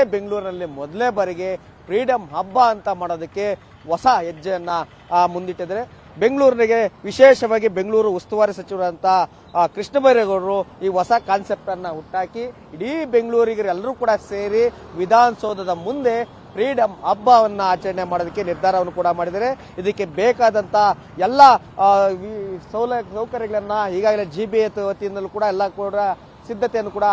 ಬೆಂಗಳೂರಿನಲ್ಲಿ ಮೊದಲೇ ಬಾರಿಗೆ ಫ್ರೀಡಂ ಹಬ್ಬ ಅಂತ ಮಾಡೋದಕ್ಕೆ ಹೊಸ ಹೆಜ್ಜೆಯನ್ನ ಮುಂದಿಟ್ಟಿದ್ದಾರೆ. ಬೆಂಗಳೂರಿಗೆ ವಿಶೇಷವಾಗಿ ಬೆಂಗಳೂರು ಉಸ್ತುವಾರಿ ಸಚಿವರಂತ ಕೃಷ್ಣ ಬೈರೇಗೌಡರು ಈ ಹೊಸ ಕಾನ್ಸೆಪ್ಟ್ ಅನ್ನ ಹುಟ್ಟಾಕಿ ಇಡೀ ಬೆಂಗಳೂರಿಗೆ ಎಲ್ಲರೂ ಕೂಡ ಸೇರಿ ವಿಧಾನಸೌಧದ ಮುಂದೆ ಫ್ರೀಡಂ ಹಬ್ಬವನ್ನ ಆಚರಣೆ ಮಾಡೋದಕ್ಕೆ ನಿರ್ಧಾರವನ್ನು ಕೂಡ ಮಾಡಿದ್ದಾರೆ. ಇದಕ್ಕೆ ಬೇಕಾದಂತ ಎಲ್ಲ ಸೌಕರ್ಯಗಳನ್ನ ಈಗಾಗಲೇ GBA ವತಿಯಿಂದಲೂ ಕೂಡ ಎಲ್ಲ ಕೂಡ ಸಿದ್ಧತೆಯನ್ನು ಕೂಡ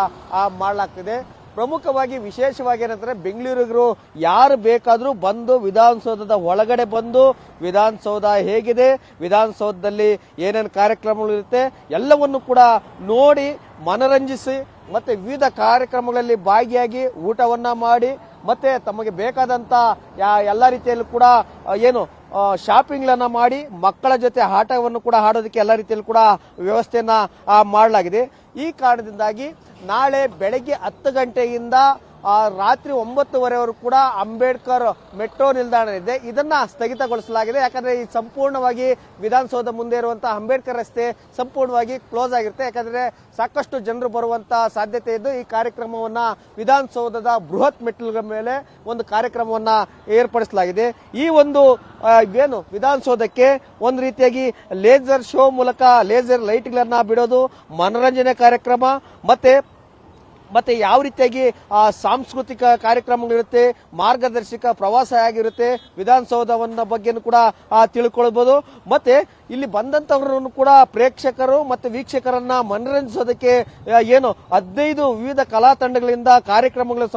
ಮಾಡಲಾಗ್ತಿದೆ. ಪ್ರಮುಖವಾಗಿ ವಿಶೇಷವಾಗಿ ಏನಂದ್ರೆ ಬೆಂಗಳೂರಿಗರು ಯಾರು ಬೇಕಾದ್ರೂ ಬಂದು ವಿಧಾನಸೌಧದ ಒಳಗಡೆ ಬಂದು ವಿಧಾನಸೌಧ ಹೇಗಿದೆ, ವಿಧಾನಸೌಧದಲ್ಲಿ ಏನೇನು ಕಾರ್ಯಕ್ರಮಗಳಿರುತ್ತೆ ಎಲ್ಲವನ್ನು ಕೂಡ ನೋಡಿ ಮನರಂಜಿಸಿ ಮತ್ತೆ ವಿವಿಧ ಕಾರ್ಯಕ್ರಮಗಳಲ್ಲಿ ಭಾಗಿಯಾಗಿ ಊಟವನ್ನ ಮಾಡಿ ಮತ್ತೆ ತಮಗೆ ಬೇಕಾದಂತ ಎಲ್ಲ ರೀತಿಯಲ್ಲೂ ಕೂಡ ಏನು ಶಾಪಿಂಗ್ಲನ್ನ ಮಾಡಿ ಮಕ್ಕಳ ಜೊತೆ ಆಟವನ್ನು ಕೂಡ ಆಡೋದಕ್ಕೆ ಎಲ್ಲ ರೀತಿಯಲ್ಲೂ ಕೂಡ ವ್ಯವಸ್ಥೆಯನ್ನ ಮಾಡಲಾಗಿದೆ. ಈ ಕಾರಣದಿಂದಾಗಿ ನಾಳೆ ಬೆಳಗ್ಗೆ 10 ಗಂಟೆಯಿಂದ ರಾತ್ರಿ 9:30ವರೆಗೂ ಕೂಡ ಅಂಬೇಡ್ಕರ್ ಮೆಟ್ರೋ ನಿಲ್ದಾಣ ಇದೆ, ಇದನ್ನ ಸ್ಥಗಿತಗೊಳಿಸಲಾಗಿದೆ. ಯಾಕಂದ್ರೆ ಈ ಸಂಪೂರ್ಣವಾಗಿ ವಿಧಾನಸೌಧ ಮುಂದೆ ಇರುವಂತಹ ಅಂಬೇಡ್ಕರ್ ರಸ್ತೆ ಸಂಪೂರ್ಣವಾಗಿ ಕ್ಲೋಸ್ ಆಗಿರುತ್ತೆ. ಯಾಕಂದ್ರೆ ಸಾಕಷ್ಟು ಜನರು ಬರುವಂತ ಸಾಧ್ಯತೆ ಇದ್ದು ಈ ಕಾರ್ಯಕ್ರಮವನ್ನ ವಿಧಾನಸೌಧದ ಬೃಹತ್ ಮೆಟ್ಟಿಲುಗಳ ಮೇಲೆ ಒಂದು ಕಾರ್ಯಕ್ರಮವನ್ನ ಏರ್ಪಡಿಸಲಾಗಿದೆ. ಈ ಒಂದು ಏನು ವಿಧಾನಸೌಧಕ್ಕೆ ಒಂದು ರೀತಿಯಾಗಿ ಲೇಸರ್ ಶೋ ಮೂಲಕ ಲೇಸರ್ ಲೈಟ್ಗಳನ್ನ ಬಿಡೋದು, ಮನರಂಜನೆ ಕಾರ್ಯಕ್ರಮ ಮತ್ತೆ ಯಾವ ರೀತಿಯಾಗಿ ಸಾಂಸ್ಕೃತಿಕ ಕಾರ್ಯಕ್ರಮಗಳಿರುತ್ತೆ, ಮಾರ್ಗದರ್ಶಕ ಪ್ರವಾಸ ಆಗಿರುತ್ತೆ, ವಿಧಾನಸೌಧವನ್ನ ಬಗ್ಗೆನೂ ಕೂಡ ತಿಳ್ಕೊಳ್ಬಹುದು. ಮತ್ತೆ ಇಲ್ಲಿ ಬಂದಂತವರನ್ನು ಕೂಡ ಪ್ರೇಕ್ಷಕರು ಮತ್ತೆ ವೀಕ್ಷಕರನ್ನ ಮನರಂಜಿಸೋದಕ್ಕೆ ಏನು 15 ವಿವಿಧ ಕಲಾ ತಂಡಗಳಿಂದ ಕಾರ್ಯಕ್ರಮಗಳು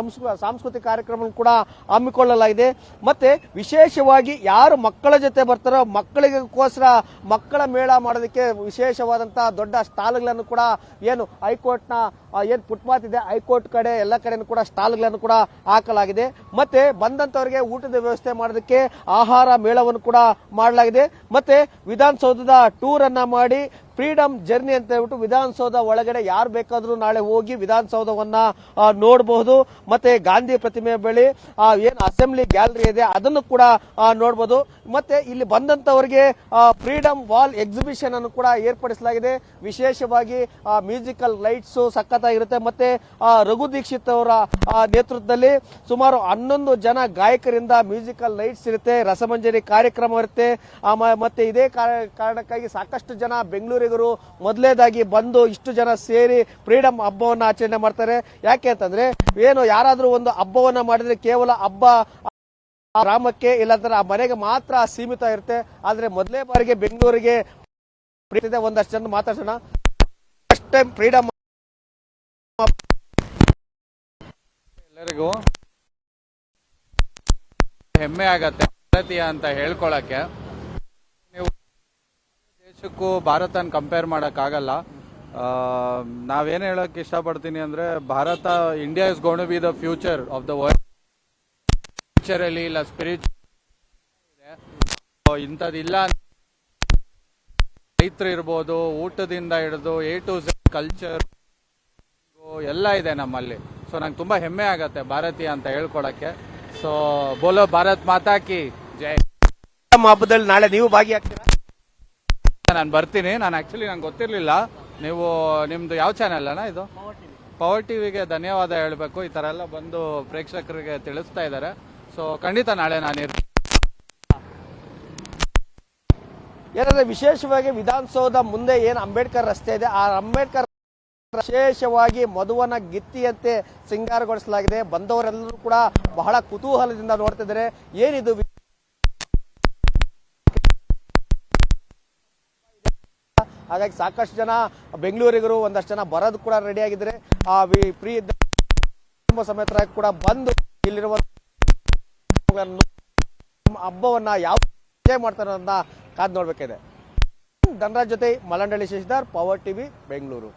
ಸಾಂಸ್ಕೃತಿಕ ಕಾರ್ಯಕ್ರಮ ಕೂಡ ಹಮ್ಮಿಕೊಳ್ಳಲಾಗಿದೆ. ಮತ್ತೆ ವಿಶೇಷವಾಗಿ ಯಾರು ಮಕ್ಕಳ ಜೊತೆ ಬರ್ತಾರೋ ಮಕ್ಕಳಿಗೋಸ್ಕರ ಮಕ್ಕಳ ಮೇಳ ಮಾಡೋದಕ್ಕೆ ವಿಶೇಷವಾದಂತಹ ದೊಡ್ಡ ಸ್ಟಾಲ್ಗಳನ್ನು ಕೂಡ ಏನು ಹೈಕೋರ್ಟ್ನ ಏನ್ ಫುಟ್ಪಾತ್ ಇದೆ ಹೈಕೋರ್ಟ್ ಕಡೆ ಎಲ್ಲ ಕಡೆನೂ ಕೂಡ ಸ್ಟಾಲ್ಗಳನ್ನು ಕೂಡ ಹಾಕಲಾಗಿದೆ. ಮತ್ತೆ ಬಂದಂತವರಿಗೆ ಊಟದ ವ್ಯವಸ್ಥೆ ಮಾಡೋದಕ್ಕೆ ಆಹಾರ ಮೇಳವನ್ನು ಕೂಡ ಮಾಡಲಾಗಿದೆ. ಮತ್ತೆ ವಿಧಾನಸೌಧದ ಟೂರ್ ಅನ್ನ ಮಾಡಿ ಫ್ರೀಡಂ ಜರ್ನಿ ಅಂತ ಹೇಳ್ಬಿಟ್ಟು ವಿಧಾನಸೌಧ ಒಳಗಡೆ ಯಾರು ಬೇಕಾದ್ರೂ ನಾಳೆ ಹೋಗಿ ವಿಧಾನಸೌಧವನ್ನ ನೋಡಬಹುದು. ಮತ್ತೆ ಗಾಂಧಿ ಪ್ರತಿಮೆ ಬಳಿ ಏನು ಅಸೆಂಬ್ಲಿ ಗ್ಯಾಲರಿ ಇದೆ ಅದನ್ನು ಕೂಡ ನೋಡಬಹುದು. ಮತ್ತೆ ಇಲ್ಲಿ ಬಂದಂತವರಿಗೆ ಫ್ರೀಡಂ ವಾಲ್ ಎಕ್ಸಿಬಿಷನ್ ಅನ್ನು ಕೂಡ ಏರ್ಪಡಿಸಲಾಗಿದೆ. ವಿಶೇಷವಾಗಿ ಮ್ಯೂಸಿಕಲ್ ಲೈಟ್ಸ್ ಸಖತ್ತಾಗಿರುತ್ತೆ. ಮತ್ತೆ ರಘು ದೀಕ್ಷಿತ್ ಅವರ ನೇತೃತ್ವದಲ್ಲಿ ಸುಮಾರು 11 ಜನ ಗಾಯಕರಿಂದ ಮ್ಯೂಸಿಕಲ್ ಲೈಟ್ಸ್ ಇರುತ್ತೆ, ರಸಮಂಜರಿ ಕಾರ್ಯಕ್ರಮ ಇರುತ್ತೆ. ಮತ್ತೆ ಇದೇ ಕಾರಣಕ್ಕಾಗಿ ಸಾಕಷ್ಟು ಜನ ಬೆಂಗಳೂರಿಗೆ ಮೊದಲೇದಾಗಿ ಬಂದು ಇಷ್ಟು ಜನ ಸೇರಿ ಫ್ರೀಡಂ ಹಬ್ಬವನ್ನ ಆಚರಣೆ ಮಾಡ್ತಾರೆ. ಯಾಕೆ ಅಂತಂದ್ರೆ ಏನು ಯಾರಾದ್ರೂ ಒಂದು ಹಬ್ಬವನ್ನ ಮಾಡಿದ್ರೆ ಕೇವಲ ಹಬ್ಬ ಗ್ರಾಮಕ್ಕೆ ಇಲ್ಲಾಂದ್ರೆ ಆ ಮನೆಗೆ ಮಾತ್ರ ಸೀಮಿತ ಇರುತ್ತೆ. ಆದ್ರೆ ಮೊದಲೇ ಬಾರಿಗೆ ಬೆಂಗಳೂರಿಗೆ ಒಂದಷ್ಟು ಜನ ಮಾತಾಡೋಣ. ಫಸ್ಟ್ ಟೈಮ್ ಫ್ರೀಡಂ ಎಲ್ಲರಿಗೂ ಹೆಮ್ಮೆ ಆಗತ್ತೆ ಭಾರತೀಯ ಅಂತ ಹೇಳ್ಕೊಳಕ್ಕೆ. ದೇಶಕ್ಕೂ ಭಾರತನ ಕಂಪೇರ್ ಮಾಡಕ್ಕಾಗಲ್ಲ. ನಾವೇನು ಹೇಳಕ್ ಇಷ್ಟಪಡ್ತೀನಿ ಅಂದ್ರೆ Bharat India is gone to be the future of the world. ಫ್ಯೂಚರಲ್ಲಿ ಇಲ್ಲ ಸ್ಪಿರಿಚುವಲ್ ಇಂಥದ್ದಿಲ್ಲ. ರೈತರು ಇರ್ಬೋದು, ಊಟದಿಂದ ಹಿಡಿದು A to Z ಕಲ್ಚರ್ ಎಲ್ಲ ಇದೆ ನಮ್ಮಲ್ಲಿ. ಸೊ ನಂಗೆ ತುಂಬಾ ಹೆಮ್ಮೆ ಆಗತ್ತೆ ಭಾರತೀಯ ಅಂತ ಹೇಳ್ಕೊಳಕ್ಕೆ. ಸೊ ಬೋಲೋ ಭಾರತ್ ಮಾತಾ ಕಿ ಜೈ. ಹಬ್ಬದಲ್ಲಿ ನಾಳೆ ನೀವು ಭಾಗಿಯಾಗ್ತೀರಾ? ನಾನು ಬರ್ತೀನಿ. ನಂಗೆ ಗೊತ್ತಿರ್ಲಿಲ್ಲ. ನೀವು ನಿಮ್ದು ಯಾವ ಚಾನೆಲ್ ಅಣ್ಣ ಇದು? ಪವರ್ ಟಿವಿಗೆ ಧನ್ಯವಾದ ಹೇಳಬೇಕು. ಈ ತರ ಎಲ್ಲ ಬಂದು ಪ್ರೇಕ್ಷಕರಿಗೆ ತಿಳಿಸ್ತಾ ಇದ್ದಾರೆ. ಸೊ ಖಂಡಿತ ನಾಳೆ ನಾನು ಇರ್ತೀನಿ. ಏನಂದ್ರೆ ವಿಶೇಷವಾಗಿ ವಿಧಾನಸೌಧ ಮುಂದೆ ಏನು ಅಂಬೇಡ್ಕರ್ ರಸ್ತೆ ಇದೆ ಆ ಅಂಬೇಡ್ಕರ್ ವಿಶೇಷವಾಗಿ ಮಧುವನ ಗಿತ್ತಿಯಂತೆ ಸಿಂಗಾರಗೊಳಿಸಲಾಗಿದೆ. ಬಂದವರೆಲ್ಲರೂ ಕೂಡ ಬಹಳ ಕುತೂಹಲದಿಂದ ನೋಡ್ತಿದ್ದಾರೆ ಏನಿದು. ಹಾಗಾಗಿ ಸಾಕಷ್ಟು ಜನ ಬೆಂಗಳೂರಿಗರು ಒಂದಷ್ಟು ಜನ ಬರೋದು ಕೂಡ ರೆಡಿ ಆಗಿದ್ದಾರೆ. ಫ್ರೀ ಕುಟುಂಬ ಸಮೇತರಾಗಿ ಕೂಡ ಬಂದು ಇಲ್ಲಿರುವ ಹಬ್ಬವನ್ನ ಯಾವ ಮಾಡ್ತಾರೆ ಅಂತ ಕಾದ್ ನೋಡ್ಬೇಕಿದೆ. ಧನರಾಜ್ ಜೊತೆ ಮಲಂಡಳ್ಳಿ ಶಶಿಧರ್, ಪವರ್ ಟಿವಿ, ಬೆಂಗಳೂರು.